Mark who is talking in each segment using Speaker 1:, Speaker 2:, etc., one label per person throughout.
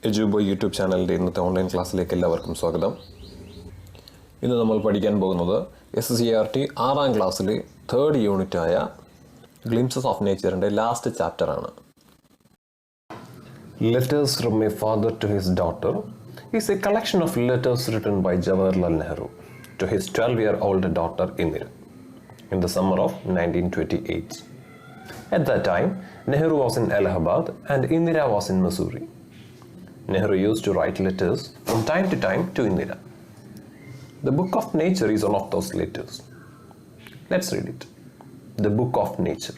Speaker 1: എജുബോയ് YouTube ചാനലിൻ്റെ ഇന്നത്തെ online ക്ലാസ്സിലേക്ക് എല്ലാവർക്കും സ്വാഗതം. ഇന്ന് നമ്മൾ പഠിക്കാൻ പോകുന്നത് SCERT 6ാം ക്ലാസ്സിലെ 3rd യൂണിറ്റായ ഗ്ലിംപ്സസ് ഓഫ് നേച്ചറിൻ്റെ ലാസ്റ്റ് ചാപ്റ്ററാണ്. Letters from a father to his daughter is a collection of letters written by Jawaharlal Nehru to his 12-year-old daughter Indira in the summer of 1928. At that time, Nehru was in Allahabad and Indira was in Missouri. Nehru used to write letters from time to time to Indira. The Book of Nature is one of those letters. Let's read it. The Book of Nature.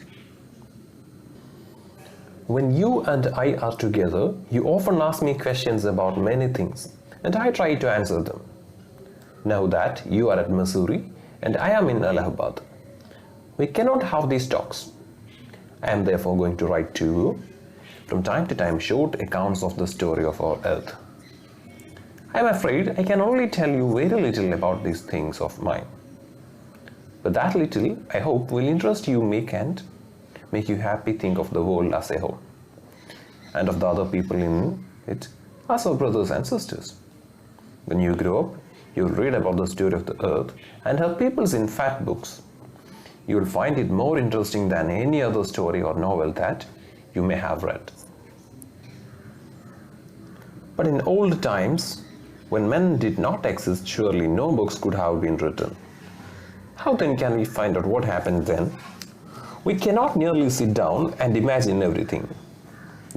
Speaker 1: When you and I are together, you often ask me questions about many things, and I try to answer them. Now that you are at Missouri and I am in Allahabad, we cannot have these talks. I am therefore going to write to you from time to time short accounts of the story of our earth. I am afraid I can only tell you very little about these things of mine. But that little, I hope, will interest you, make you happy, think of the world as a whole, and of the other people in it as our brothers and sisters. When you grow up, you will read about the story of the earth and her peoples in fat books. You will find it more interesting than any other story or novel that you may have read. But in old times, when men did not exist, surely no books could have been written. How then can we find out what happened then? We cannot merely sit down and imagine everything.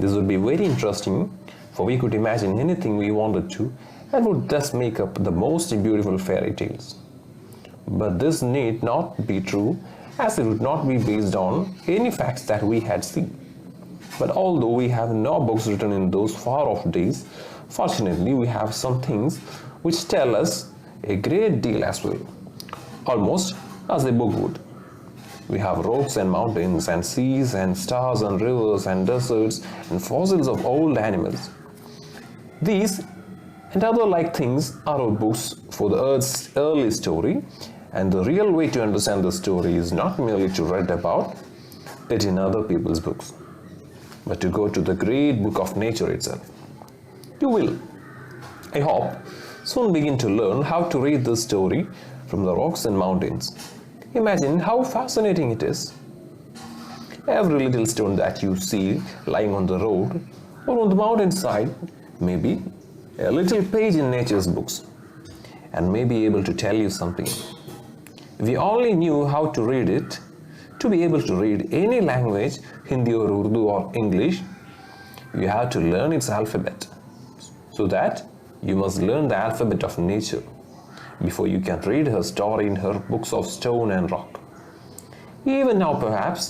Speaker 1: This would be very interesting, for we could imagine anything we wanted to and would thus make up the most beautiful fairy tales. But this need not be true, as it would not be based on any facts that we had seen. But although we have no books written in those far-off days, fortunately we have some things which tell us a great deal as well, almost as a book would. We have rocks and mountains and seas and stars and rivers and deserts and fossils of old animals. These and other like things are our books for the earth's early story, and the real way to understand the story is not merely to read about it in other people's books, but to go to the great book of nature itself. You will, I hope, soon begin to learn how to read this story from the rocks and mountains. Imagine how fascinating it is. Every little stone that you see lying on the road or on the mountainside may be a little page in nature's books and may be able to tell you something. If you only knew how to read it, to be able to read any language, Hindi or Urdu or English, you have to learn its alphabet. So that you must learn the alphabet of nature before you can read her story in her books of stone and rock. Even now perhaps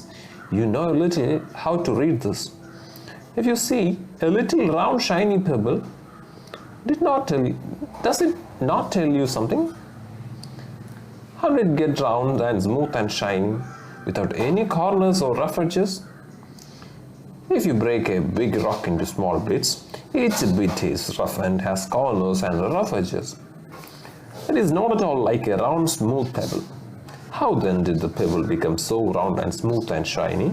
Speaker 1: you know a little how to read this. If you see a little round shiny pebble, does it not tell you something? How did it get round and smooth and shiny without any corners or rough edges? If you break a big rock into small bits, each bit is rough and has corners and rough edges. It is not at all like a round smooth pebble. How then did the pebble become so round and smooth and shiny?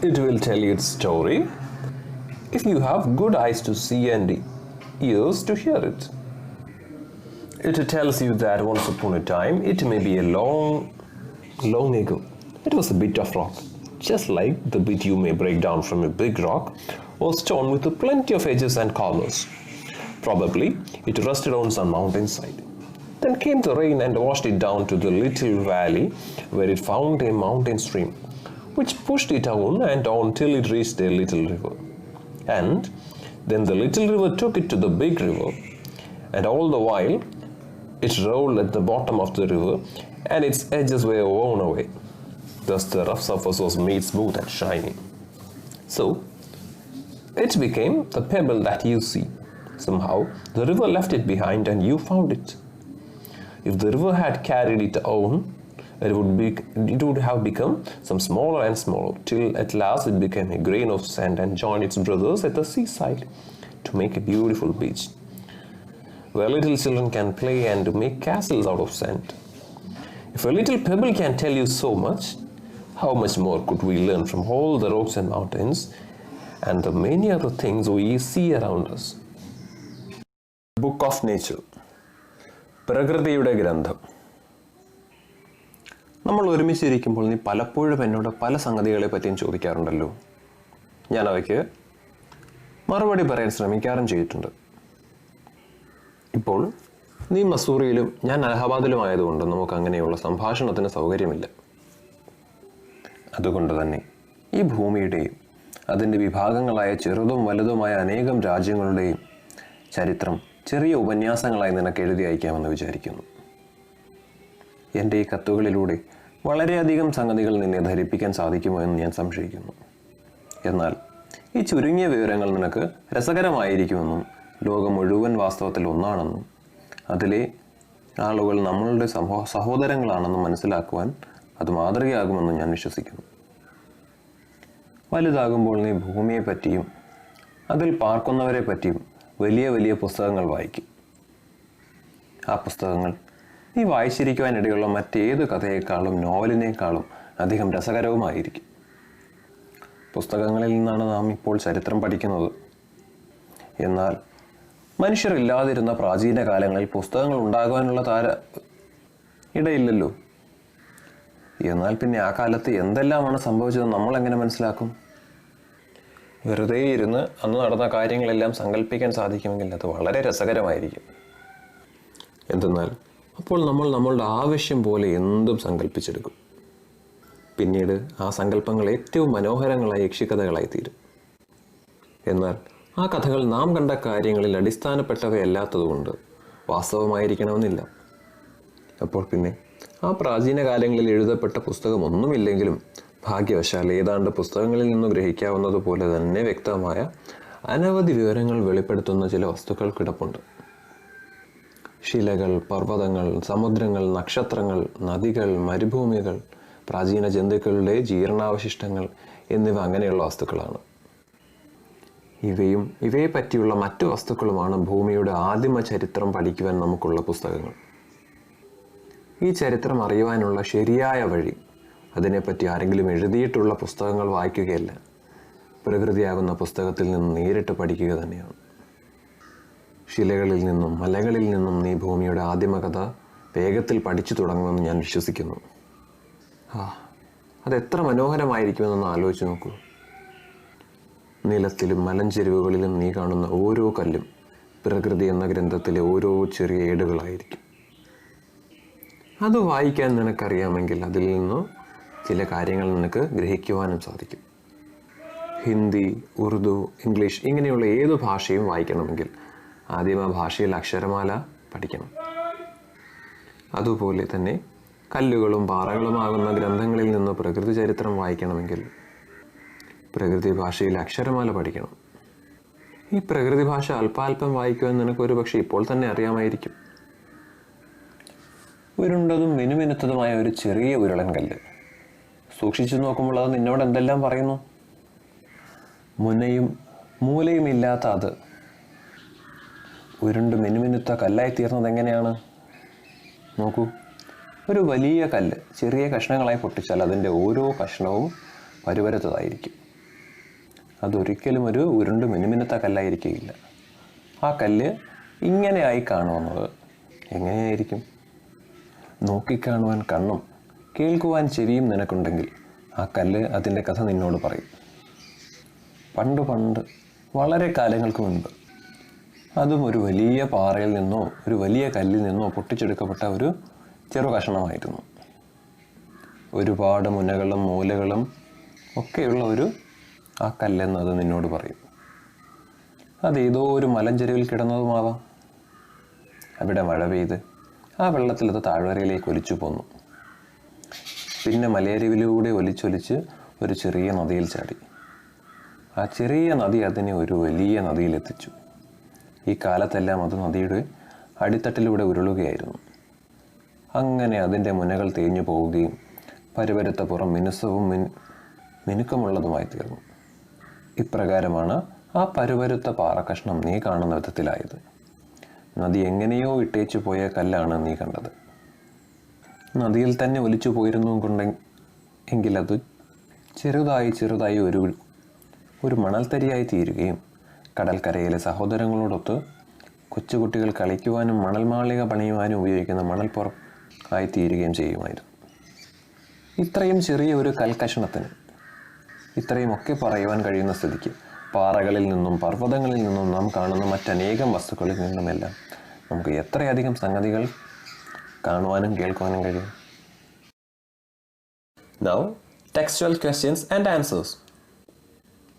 Speaker 1: It will tell you its story if you have good eyes to see and ears to hear it. It tells you that once upon a time, it may be a long ago, it was a bit of rock, just like the bit you may break down from a big rock or stone with plenty of edges and corners. Probably it rested on some mountainside. Then came the rain and washed it down to the little valley where it found a mountain stream, which pushed it on and on till it reached a little river. And then the little river took it to the big river, and all the while it rolled at the bottom of the river and its edges were worn away. Thus the rough surface was made smooth and shiny. So it became the pebble that you see. Somehow the river left it behind and you found it. If the river had carried it on, it would have become some smaller and smaller, till at last it became a grain of sand and joined its brothers at the seaside to make a beautiful beach, where little children can play and make castles out of sand. If a little pebble can tell you so much, how much more could we learn from all the rocks and mountains and the many other things we see around us. Book of Nature, പ്രകൃതിയുടെ ഗ്രന്ഥം. നമ്മൾ ഒരുമിച്ചിരിക്കുമ്പോൾ നീ പലപ്പോഴും എന്നോട് പല സംഗതികളെ പറ്റിയും ചോദിക്കാറുണ്ടല്ലോ. ഞാൻ അവയ്ക്ക് മറുപടി പറയാൻ ശ്രമിക്കാറും ചെയ്തിട്ടുണ്ട്. ഇപ്പോൾ നീ മസൂറിയിലും ഞാൻ അലഹബാദിലും ആയതുകൊണ്ട് നമുക്ക് അങ്ങനെയുള്ള സംഭാഷണത്തിന് സൗകര്യമില്ല. അതുകൊണ്ട് തന്നെ ഈ ഭൂമിയുടെയും അതിൻ്റെ വിഭാഗങ്ങളായ ചെറുതും വലുതുമായ അനേകം രാജ്യങ്ങളുടെയും ചരിത്രം ചെറിയ ഉപന്യാസങ്ങളായി നിനക്ക് എഴുതി അയക്കാമെന്ന് വിചാരിക്കുന്നു. എൻ്റെ ഈ കത്തുകളിലൂടെ വളരെയധികം സംഗതികൾ നിന്നെ ധരിപ്പിക്കാൻ സാധിക്കുമോ എന്ന് ഞാൻ സംശയിക്കുന്നു. എന്നാൽ ഈ ചുരുങ്ങിയ വിവരങ്ങൾ നിനക്ക് രസകരമായിരിക്കുമെന്നും ലോകം മുഴുവൻ വാസ്തവത്തിൽ ഒന്നാണെന്നും അതിലെ ആളുകൾ നമ്മളുടെ സഹോദരങ്ങളാണെന്നും മനസ്സിലാക്കുവാൻ അത് മാതൃകയാകുമെന്നും ഞാൻ വിശ്വസിക്കുന്നു. വലുതാകുമ്പോൾ നീ ഭൂമിയെ പറ്റിയും അതിൽ പാർക്കുന്നവരെ പറ്റിയും വലിയ വലിയ പുസ്തകങ്ങൾ വായിക്കും. ആ പുസ്തകങ്ങൾ നീ വായിച്ചിരിക്കുവാനിടയുള്ള മറ്റേത് കഥയേക്കാളും നോവലിനേക്കാളും അധികം രസകരവുമായിരിക്കും. പുസ്തകങ്ങളിൽ നിന്നാണ് നാം ഇപ്പോൾ ചരിത്രം പഠിക്കുന്നത്. എന്നാൽ മനുഷ്യരില്ലാതിരുന്ന പ്രാചീന കാലങ്ങളിൽ പുസ്തകങ്ങൾ ഉണ്ടാകുവാനുള്ള ഇടയില്ലല്ലോ. എന്നാൽ പിന്നെ ആ കാലത്ത് എന്തെല്ലാമാണ് സംഭവിച്ചത് നമ്മൾ എങ്ങനെ മനസ്സിലാക്കും? വെറുതെ ഇരുന്ന് അന്ന് നടന്ന കാര്യങ്ങളെല്ലാം സങ്കല്പിക്കാൻ സാധിക്കുമെങ്കിൽ അത് വളരെ രസകരമായിരിക്കും. എന്തെന്നാൽ അപ്പോൾ നമ്മൾ നമ്മളുടെ ആവശ്യം പോലെ എന്തും സങ്കല്പിച്ചെടുക്കും. പിന്നീട് ആ സങ്കല്പങ്ങൾ ഏറ്റവും മനോഹരങ്ങളായ യക്ഷിക്കഥകളായി തീരും. എന്നാൽ ആ കഥകൾ നാം കണ്ട കാര്യങ്ങളിൽ അടിസ്ഥാനപ്പെട്ടവയല്ലാത്തതുകൊണ്ട് വാസ്തവമായിരിക്കണമെന്നില്ല. അപ്പോൾ പിന്നെ ആ പ്രാചീന കാലങ്ങളിൽ എഴുതപ്പെട്ട പുസ്തകമൊന്നുമില്ലെങ്കിലും ഭാഗ്യവശാൽ ഏതാണ്ട് പുസ്തകങ്ങളിൽ നിന്നും ഗ്രഹിക്കാവുന്നതുപോലെ തന്നെ വ്യക്തമായ അനവധി വിവരങ്ങൾ വെളിപ്പെടുത്തുന്ന ചില വസ്തുക്കൾ കിടപ്പുണ്ട്. ശിലകൾ, പർവ്വതങ്ങൾ, സമുദ്രങ്ങൾ, നക്ഷത്രങ്ങൾ, നദികൾ, മരുഭൂമികൾ, പ്രാചീന ജന്തുക്കളുടെ ജീർണാവശിഷ്ടങ്ങൾ എന്നിവ അങ്ങനെയുള്ള വസ്തുക്കളാണ്. ഇവയെ പറ്റിയുള്ള മറ്റു വസ്തുക്കളുമാണ് ഭൂമിയുടെ ആദിമ ചരിത്രം പഠിക്കുവാൻ നമുക്കുള്ള പുസ്തകങ്ങൾ. ഈ ചരിത്രം അറിയുവാനുള്ള ശരിയായ വഴി അതിനെപ്പറ്റി ആരെങ്കിലും എഴുതിയിട്ടുള്ള പുസ്തകങ്ങൾ വായിക്കുകയല്ല, പ്രകൃതിയാകുന്ന പുസ്തകത്തിൽ നിന്ന് നേരിട്ട് പഠിക്കുക തന്നെയാണ്. ശിലകളിൽ നിന്നും മലകളിൽ നിന്നും നീ ഭൂമിയുടെ ആദിമകഥ വേഗത്തിൽ പഠിച്ചു തുടങ്ങുമെന്ന് ഞാൻ വിശ്വസിക്കുന്നു. അതെത്ര മനോഹരമായിരിക്കുമെന്നൊന്ന് ആലോചിച്ച് നോക്കൂ. നിലത്തിലും മലഞ്ചെരുവുകളിലും നീ കാണുന്ന ഓരോ കല്ലും പ്രകൃതി എന്ന ഗ്രന്ഥത്തിലെ ഓരോ ചെറിയ ഏടുകളായിരിക്കും. അത് വായിക്കാൻ നിനക്കറിയാമെങ്കിൽ അതിൽ നിന്ന് ചില കാര്യങ്ങൾ നിനക്ക് ഗ്രഹിക്കുവാനും സാധിക്കും. ഹിന്ദി, ഉറുദു, ഇംഗ്ലീഷ് ഇങ്ങനെയുള്ള ഏതു ഭാഷയും വായിക്കണമെങ്കിൽ ആദ്യം ആ ഭാഷയിൽ അക്ഷരമാല പഠിക്കണം. അതുപോലെ തന്നെ കല്ലുകളും പാറകളുമാകുന്ന ഗ്രന്ഥങ്ങളിൽ നിന്ന് പ്രകൃതി ചരിത്രം വായിക്കണമെങ്കിൽ പ്രകൃതി ഭാഷയിൽ അക്ഷരമാല പഠിക്കണം. ഈ പ്രകൃതി ഭാഷ അല്പാൽപ്പം വായിക്കുവാൻ നിനക്കൊരു പക്ഷെ ഇപ്പോൾ തന്നെ അറിയാമായിരിക്കും. ഉരുണ്ടതും മിനുമിനുത്തതുമായ ഒരു ചെറിയ ഉരുളൻ കല്ല്. സൂക്ഷിച്ചു നോക്കുമ്പോൾ അത് നിന്നോട് എന്തെല്ലാം പറയുന്നു? മുനയും മൂലയും ഇല്ലാത്ത അത് ഉരുണ്ട് മിനുമിനുത്ത കല്ലായി തീർന്നത് എങ്ങനെയാണ്? നോക്കൂ, ഒരു വലിയ കല്ല് ചെറിയ കഷ്ണങ്ങളായി പൊട്ടിച്ചാൽ അതിൻ്റെ ഓരോ കഷ്ണവും പരുപരത്തതായിരിക്കും. അതൊരിക്കലും ഒരു ഉരുണ്ട് മിനുമിനുത്ത കല്ലായിരിക്കുകയില്ല. ആ കല്ല് ഇങ്ങനെയായി കാണുന്നത് എങ്ങനെയായിരിക്കും? നോക്കിക്കാണുവാൻ കണ്ണും കേൾക്കുവാൻ ചെവിയും നിനക്കുണ്ടെങ്കിൽ ആ കല്ല് അതിൻ്റെ കഥ നിന്നോട് പറയും. പണ്ട് വളരെ കാലങ്ങൾക്ക് മുൻപ് അതും ഒരു വലിയ പാറയിൽ നിന്നോ ഒരു വലിയ കല്ലിൽ നിന്നോ പൊട്ടിച്ചെടുക്കപ്പെട്ട ഒരു ചെറു കഷണമായിരുന്നു. ഒരുപാട് മുനകളും മൂലകളും ഒക്കെയുള്ള ആ കല്ലെന്ന് അത് നിന്നോട് പറയും. അത് ഏതോ ഒരു മലഞ്ചെരുവിൽ കിടന്നതുമാവാം. അവിടെ മഴ പെയ്ത് ആ വെള്ളത്തിൽ അത് താഴ്വരയിലേക്ക് ഒലിച്ചു പോന്നു. പിന്നെ മലയരുവിലൂടെ ഒലിച്ചൊലിച്ച് ഒരു ചെറിയ നദിയിൽ ചാടി. ആ ചെറിയ നദി അതിനെ ഒരു വലിയ നദിയിലെത്തിച്ചു. ഈ കാലത്തെല്ലാം അത് നദിയുടെ അടിത്തട്ടിലൂടെ ഉരുളുകയായിരുന്നു. അങ്ങനെ അതിൻ്റെ മുനകൾ തേഞ്ഞു പോവുകയും പരുപരുത്ത പുറം മിനുസവും മിനുക്കമുള്ളതുമായി തീർന്നു. ഇപ്രകാരമാണ് ആ പരുപരുത്ത പാറക്കഷ്ണം നീ കാണുന്ന വിധത്തിലായത്. നദി എങ്ങനെയോ ഇട്ടേച്ചു പോയ കല്ലാണ് നീ കണ്ടത്. നദിയിൽ തന്നെ ഒലിച്ചു പോയിരുന്നു എങ്കിൽ അത് ചെറുതായി ഒരു മണൽത്തരിയായി തീരുകയും കടൽക്കരയിലെ സഹോദരങ്ങളോടൊത്ത് കൊച്ചുകുട്ടികൾ കളിക്കുവാനും മണൽമാളിക പണിയുവാനും ഉപയോഗിക്കുന്ന മണൽപ്പുറം ആയി തീരുകയും ചെയ്യുമായിരുന്നു. ഇത്രയും ചെറിയ ഒരു കൽക്കഷണത്തിന് ഇത്രയുമൊക്കെ പറയുവാൻ കഴിയുന്ന സ്ഥിതിക്ക് പാറകളിൽ നിന്നും പർവ്വതങ്ങളിൽ നിന്നും നാം കാണുന്ന മറ്റനേകം വസ്തുക്കളിൽ നിന്നുമെല്ലാം നമുക്ക് എത്രയധികം സംഗതികൾ കാണുവാനും കേൾക്കുവാനും കഴിയും. Now, textual questions and answers.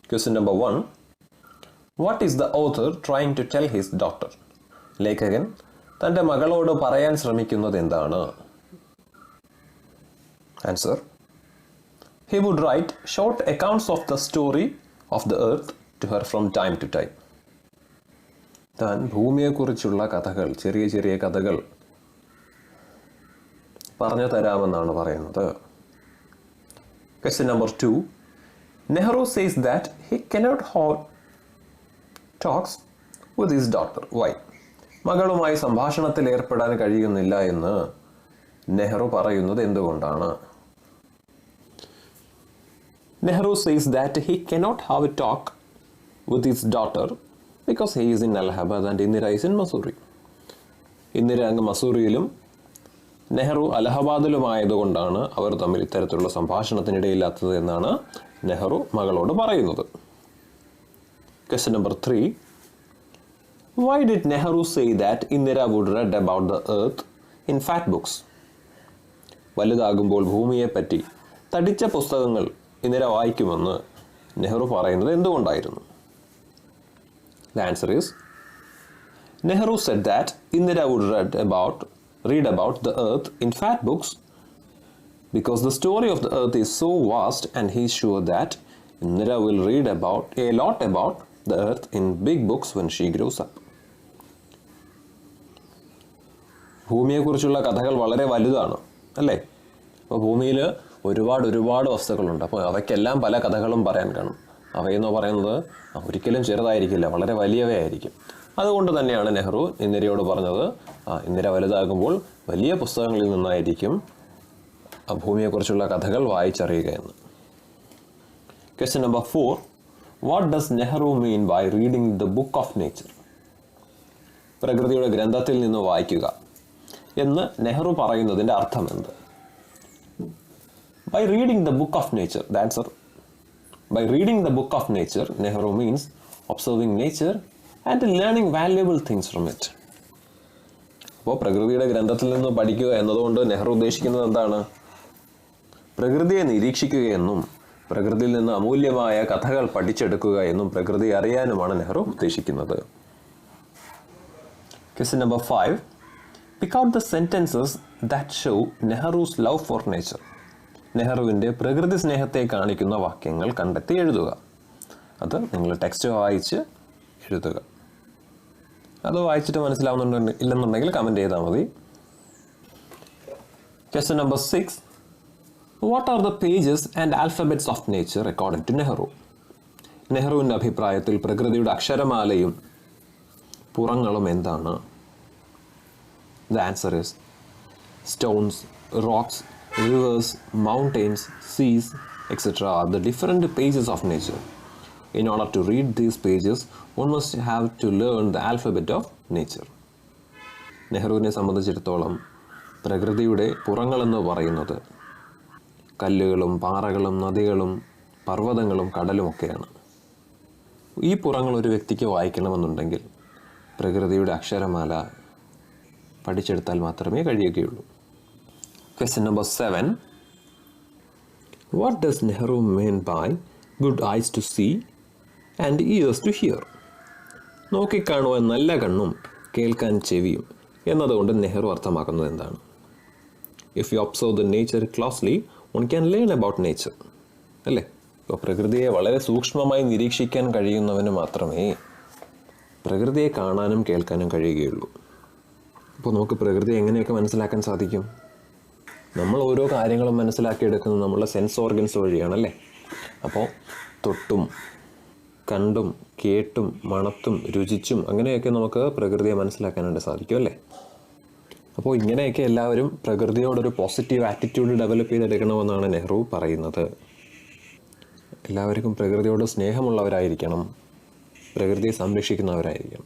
Speaker 1: Question number 1. What is the author trying to tell his daughter? ലേഖകൻ തൻ്റെ മകളോട് പറയാൻ ശ്രമിക്കുന്നത് എന്താണ്? Answer. He would write short accounts of the story of the earth to her from time to time. താൻ ഭൂമിയെക്കുറിച്ചുള്ള കഥകൾ, ചെറിയ ചെറിയ കഥകൾ പറഞ്ഞു തരാമെന്നാണ് പറയുന്നത്. Question number 2. Nehru says that he cannot have talks with his daughter. Why? മകളുമായി സംഭാഷണത്തിൽ ഏർപ്പെടാൻ കഴിയുന്നില്ല എന്ന് നെഹ്റു പറയുന്നത് എന്തുകൊണ്ടാണ്? Nehru says that he cannot have a talk with his daughter because he is in Allahabad and Indira is in Missouri. Indira അങ്ങ് മസൂറിയിലും നെഹ്റു അലഹബാദിലുമായതുകൊണ്ടാണ് അവർ തമ്മിൽ ഇത്തരത്തിലുള്ള സംഭാഷണത്തിനിടയില്ലാത്തത് എന്നാണ് നെഹ്റു മകളോട് പറയുന്നത്. Question number 3. Why did Nehru say that Indira would read about the earth in fat books? വലുതാകുമ്പോൾ ഭൂമിയെപ്പറ്റി തടിച്ച പുസ്തകങ്ങൾ ഇന്ദിര വായിക്കുമെന്ന് നെഹ്റു പറയുന്നത് എന്തുകൊണ്ടായിരുന്നു? The answer is, Nehru said that Indira would read about the earth in fat books because the story of the earth is so vast and he is sure that Indira will read a lot about the earth in big books when she grows up. ഭൂമിയെക്കുറിച്ചുള്ള കഥകൾ വളരെ വലുതാണ് അല്ലേ? അപ്പോൾ ഭൂമിയിൽ ഒരുപാട് വസ്തുക്കളുണ്ട്. അപ്പോൾ അവയ്ക്കെല്ലാം പല കഥകളും പറയാൻ കാണും. അവയെന്ന് പറയുന്നത് ഒരിക്കലും ചെറുതായിരിക്കില്ല, വളരെ വലിയവയായിരിക്കും. അതുകൊണ്ട് തന്നെയാണ് നെഹ്റു ഇന്ദിരയോട് പറഞ്ഞത് ഇന്ദിര വലുതാകുമ്പോൾ വലിയ പുസ്തകങ്ങളിൽ നിന്നായിരിക്കും ഭൂമിയെക്കുറിച്ചുള്ള കഥകൾ വായിച്ചറിയുക എന്ന്. Question number 4. What does Nehru mean by reading the book of nature? പ്രകൃതിയുടെ ഗ്രന്ഥത്തിൽ നിന്ന് വായിക്കുക എന്ന് നെഹ്റു പറയുന്നതിൻ്റെ അർത്ഥം എന്ത്? By reading the book of nature, the answer. By reading the book of nature, Nehru means observing nature and learning valuable things from it. അപ്പോൾ പ്രകൃതിയുടെ ഗ്രന്ഥത്തിൽ നിന്ന് പഠിക്കുക എന്നതുകൊണ്ട് നെഹ്റു ഉദ്ദേശിക്കുന്നത് എന്താണ്? പ്രകൃതിയെ നിരീക്ഷിക്കുകയെന്നും പ്രകൃതിയിൽ നിന്ന് അമൂല്യമായ കഥകൾ പഠിച്ചെടുക്കുക എന്നും പ്രകൃതി അറിയാനുമാണ് നെഹ്റു ഉദ്ദേശിക്കുന്നത്. Question number 5. Pick out the sentences that show Nehru's love for nature. നെഹ്റുവിൻ്റെ പ്രകൃതി സ്നേഹത്തെ കാണിക്കുന്ന വാക്യങ്ങൾ കണ്ടെത്തി എഴുതുക. അത് നിങ്ങൾ ടെക്സ്റ്റ് വായിച്ച് എഴുതുക. അത് വായിച്ചിട്ട് ഇല്ലെന്നുണ്ടെങ്കിൽ കമൻറ്റ് ചെയ്താൽ മതി. Question number 6. What are the pages and alphabets of nature according to Nehru? നെഹ്റുവിൻ്റെ അഭിപ്രായത്തിൽ പ്രകൃതിയുടെ അക്ഷരമാലയും പുറങ്ങളും എന്താണ്? The answer is stones, rocks, rivers, mountains, seas, etc. are the different pages of nature. In order to read these pages, one must have to learn the alphabet of nature. നെഹ്റുവിനെ സംബന്ധിച്ചിടത്തോളം പ്രകൃതിയുടെ പുറങ്ങളെന്ന് പറയുന്നത് കല്ലുകളും പാറകളും നദികളും പർവ്വതങ്ങളും കടലുമൊക്കെയാണ്. ഈ പുറങ്ങൾ ഒരു വ്യക്തിക്ക് വായിക്കണമെന്നുണ്ടെങ്കിൽ പ്രകൃതിയുടെ അക്ഷരമാല പഠിച്ചെടുത്താൽ മാത്രമേ കഴിയുകയുള്ളൂ. Question number 7. What does Nehru mean by good eyes to see and ears to hear? നോക്കിക്കാണുവാൻ നല്ല കണ്ണും കേൾക്കാൻ ചെവിയും എന്നതുകൊണ്ട് നെഹ്റു അർത്ഥമാക്കുന്നത് എന്താണ്? If you observe the nature closely, one can learn about nature. അല്ലേ? ഇപ്പോൾ പ്രകൃതിയെ വളരെ സൂക്ഷ്മമായി നിരീക്ഷിക്കാൻ കഴിയുന്നവന് മാത്രമേ പ്രകൃതിയെ കാണാനും കേൾക്കാനും കഴിയുകയുള്ളൂ. അപ്പോൾ നമുക്ക് പ്രകൃതി എങ്ങനെയൊക്കെ മനസ്സിലാക്കാൻ സാധിക്കും? നമ്മൾ ഓരോ കാര്യങ്ങളും മനസ്സിലാക്കിയെടുക്കുന്നത് നമ്മളുടെ സെൻസ് ഓർഗൻസ് വഴിയാണല്ലേ. അപ്പോൾ തൊട്ടും കണ്ടും കേട്ടും മണത്തും രുചിച്ചും അങ്ങനെയൊക്കെ നമുക്ക് പ്രകൃതിയെ മനസ്സിലാക്കാനായിട്ട് സാധിക്കും അല്ലേ. അപ്പോൾ ഇങ്ങനെയൊക്കെ എല്ലാവരും പ്രകൃതിയോടൊരു പോസിറ്റീവ് ആറ്റിറ്റ്യൂഡ് ഡെവലപ്പ് ചെയ്തെടുക്കണമെന്നാണ് നെഹ്റു പറയുന്നത്. എല്ലാവർക്കും പ്രകൃതിയോട് സ്നേഹമുള്ളവരായിരിക്കണം, പ്രകൃതിയെ സംരക്ഷിക്കുന്നവരായിരിക്കണം.